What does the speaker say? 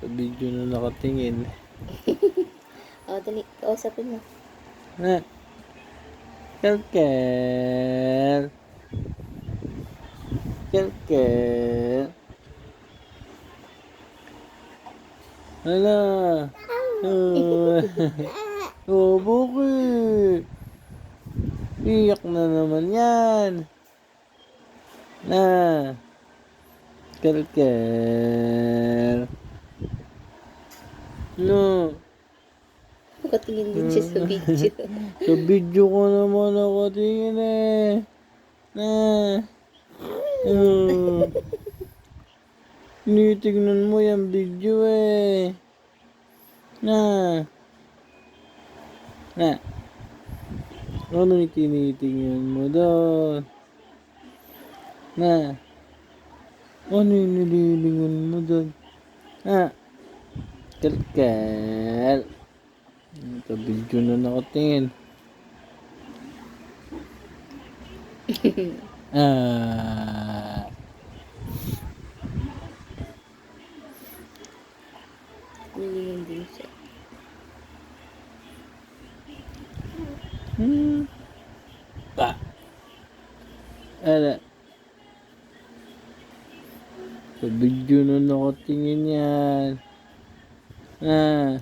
Sa video na nakatingin. O, dali. Kausapin mo. Na. Kelkel. Kelkel. Hala. Oh, bakit? Iyak na naman yan. Na. Kelkel. No. Nakatingin din siya sa video. Sa video ko naman nakatingin eh. Na. Tinitignan mo yung video eh. Na. Na. Ano yung tinitingnan mo doon? Na. Ano yung nililingon mo doon? Ha? Kelkel. Sa video na nakatingin. Ah. Nilingin din siya. Pa. Ala. Sa video na nakatingin yan. Ah.